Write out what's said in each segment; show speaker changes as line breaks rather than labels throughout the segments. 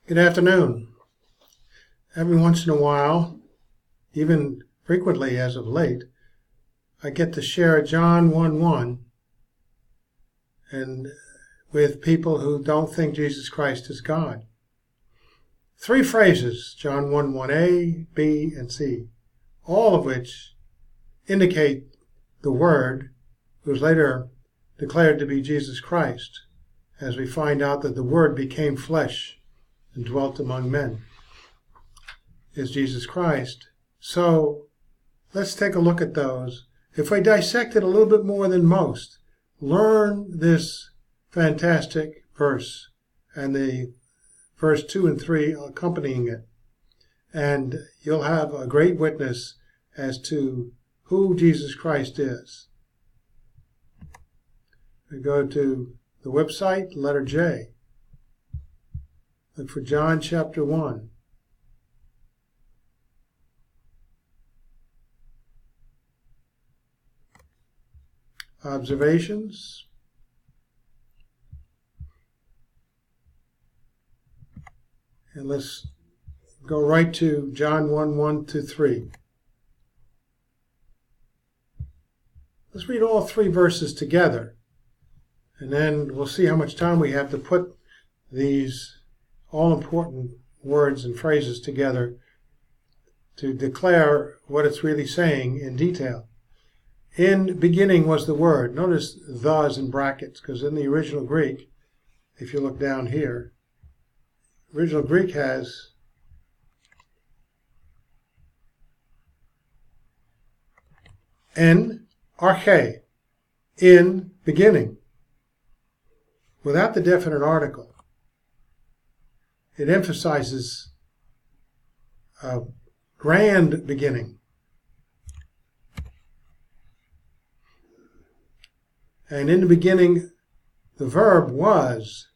Good afternoon. Every once in a while, even frequently as of late, I get to share John 1:1 and with people who don't think Jesus Christ is God. Three phrases, John 1:1a, b, and c, all of which indicate the Word, who was later declared to be Jesus Christ, as we find out that the Word became flesh and dwelt among men, is Jesus Christ. So let's take a look at those. If we dissect it a little bit more than most, learn this fantastic verse and the verse 2 and 3 accompanying it, and you'll have a great witness as to who Jesus Christ is. We go to the website, letter J. Look for John chapter 1. Observations. And let's go right to John 1:1-3. Let's read all three verses together, and then we'll see how much time we have to put these all-important words and phrases together to declare what it's really saying in detail. In beginning was the Word. Notice the is in brackets, because in the original Greek, if you look down here, original Greek has en arche, in beginning, without the definite article. It emphasizes a grand beginning. And in the beginning, the verb was.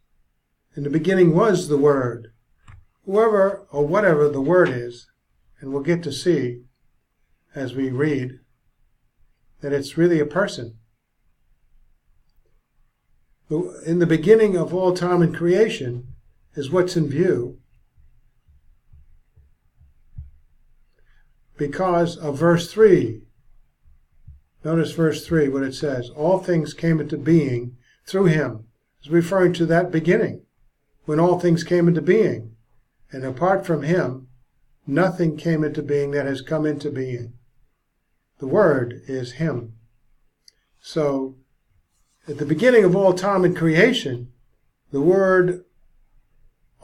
In the beginning was the Word. Whoever or whatever the Word is, and we'll get to see as we read that it's really a person. In the beginning of all time and creation is what's in view because of verse 3. Notice verse 3, what it says. All things came into being through him. It's referring to that beginning, when all things came into being. And apart from him, nothing came into being that has come into being. The Word is him. So, at the beginning of all time and creation, the Word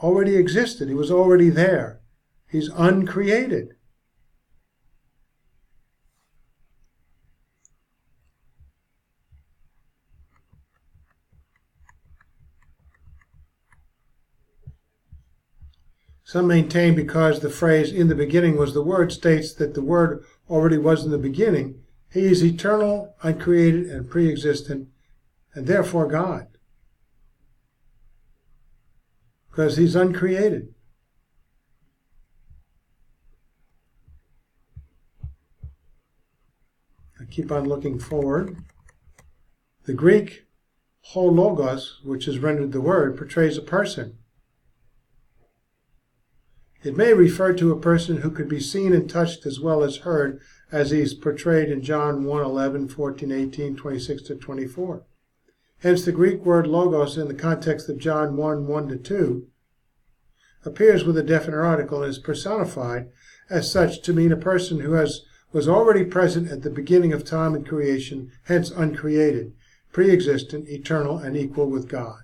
already existed. He was already there. He's uncreated. Some maintain because the phrase in the beginning was the Word states that the Word already was in the beginning. He is eternal, uncreated, and pre-existent, and therefore God. Because he's uncreated. I keep on looking forward. The Greek ho logos, which is rendered the Word, portrays a person. It may refer to a person who could be seen and touched as well as heard, as he is portrayed in John 1:11, 14, 18, 26-24. Hence the Greek word logos in the context of John 1:1-2 appears with a definite article and is personified as such to mean a person who was already present at the beginning of time and creation, hence uncreated, pre-existent, eternal, and equal with God.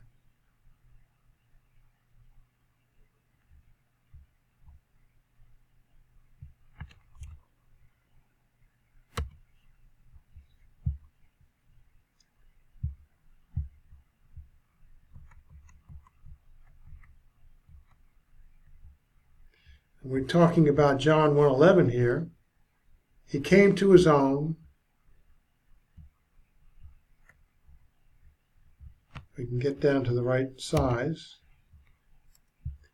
We're talking about John 1:11 here. He came to his own. We can get down to the right size.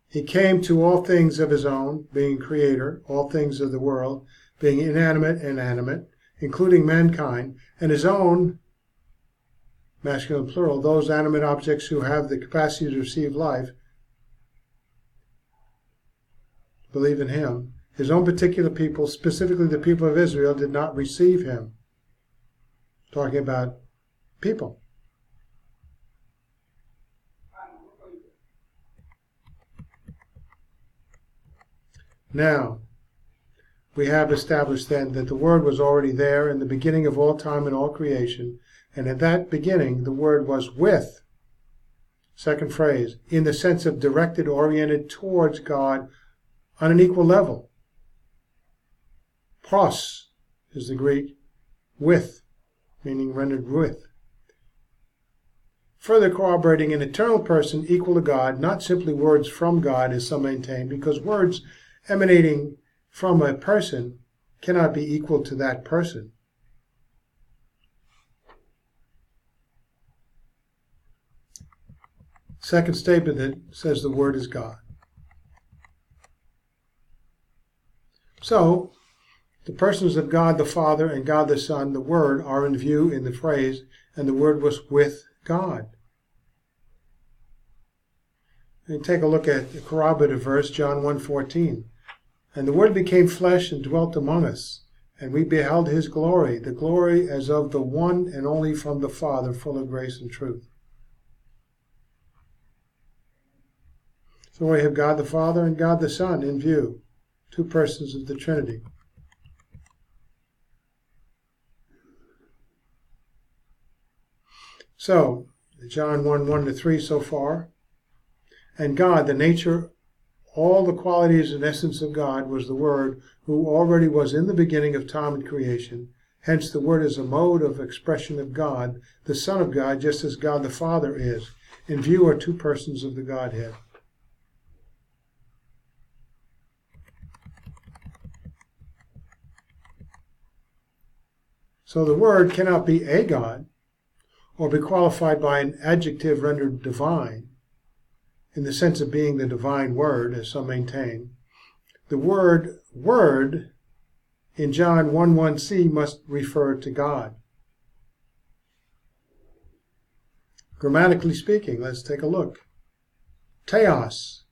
He came to all things of his own, being creator, all things of the world, being inanimate and animate, including mankind, and his own, masculine plural, those animate objects who have the capacity to receive life, believe in him. His own particular people, specifically the people of Israel, did not receive him. Talking about people. Now, we have established then that the Word was already there in the beginning of all time and all creation, and at that beginning the Word was with, second phrase, in the sense of directed, oriented towards God on an equal level. Pros is the Greek, with, meaning rendered with. Further corroborating an eternal person equal to God, not simply words from God, as some maintain, because words emanating from a person cannot be equal to that person. Second statement that says the Word is God. So, the persons of God the Father and God the Son, the Word, are in view in the phrase, and the Word was with God. And take a look at the corroborative verse, John 1:14. And the Word became flesh and dwelt among us, and we beheld his glory, the glory as of the one and only from the Father, full of grace and truth. So we have God the Father and God the Son in view, two persons of the Trinity. So, John 1:1-3 so far. And God, the nature, all the qualities and essence of God, was the Word, who already was in the beginning of time and creation. Hence the Word is a mode of expression of God, the Son of God, just as God the Father is. In view are two persons of the Godhead. So the Word cannot be a God, or be qualified by an adjective rendered divine, in the sense of being the divine Word, as some maintain. The word Word in John 1:1c must refer to God. Grammatically speaking, let's take a look. Theos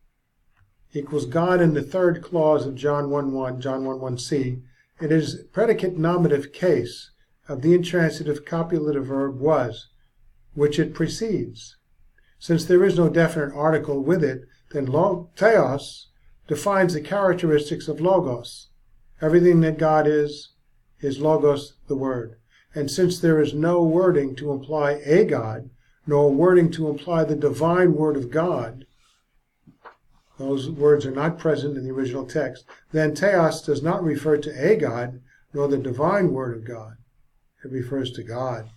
equals God in the third clause of John 1:1c. It is predicate nominative case of the intransitive copulative verb was, which it precedes. Since there is no definite article with it, then theos defines the characteristics of logos. Everything that God is logos, the Word. And since there is no wording to imply a God, nor wording to imply the divine Word of God, those words are not present in the original text, then theos does not refer to a God, nor the divine Word of God. It refers to God.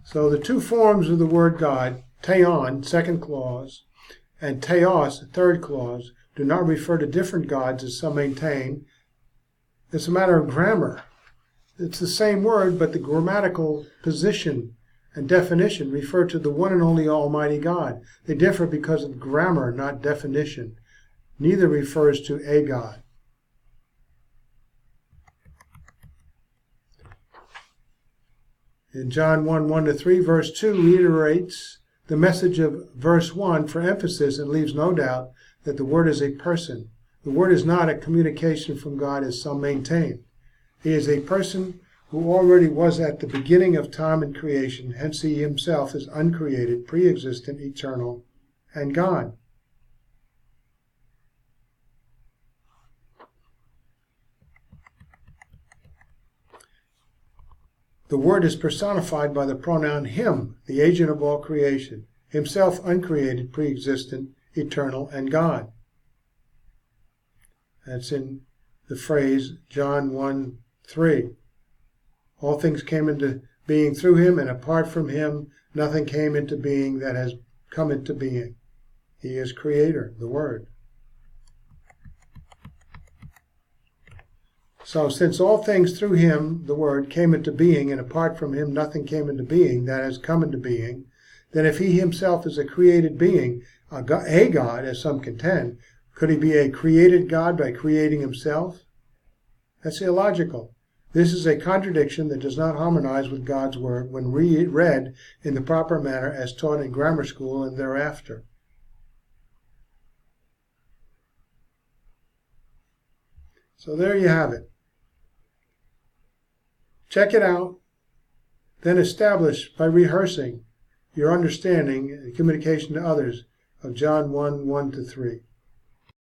So the two forms of the word God, theon, second clause, and theos, third clause, do not refer to different gods as some maintain. It's a matter of grammar. It's the same word, but the grammatical position and definition refer to the one and only Almighty God. They differ because of grammar, not definition. Neither refers to a God. In John 1:1-3, verse 2 reiterates the message of verse 1 for emphasis and leaves no doubt that the Word is a person. The Word is not a communication from God as some maintain. He is a person who already was at the beginning of time and creation, hence he himself is uncreated, pre-existent, eternal, and God. The Word is personified by the pronoun him, the agent of all creation, himself uncreated, pre-existent, eternal, and God. That's in the phrase John 1:3. All things came into being through him, and apart from him, nothing came into being that has come into being. He is Creator, the Word. So since all things through him, the Word, came into being, and apart from him nothing came into being that has come into being, then if he himself is a created being, a God, as some contend, could he be a created God by creating himself? That's illogical. This is a contradiction that does not harmonize with God's word when read in the proper manner as taught in grammar school and thereafter. So there you have it. Check it out, then establish by rehearsing your understanding and communication to others of John 1:1-3.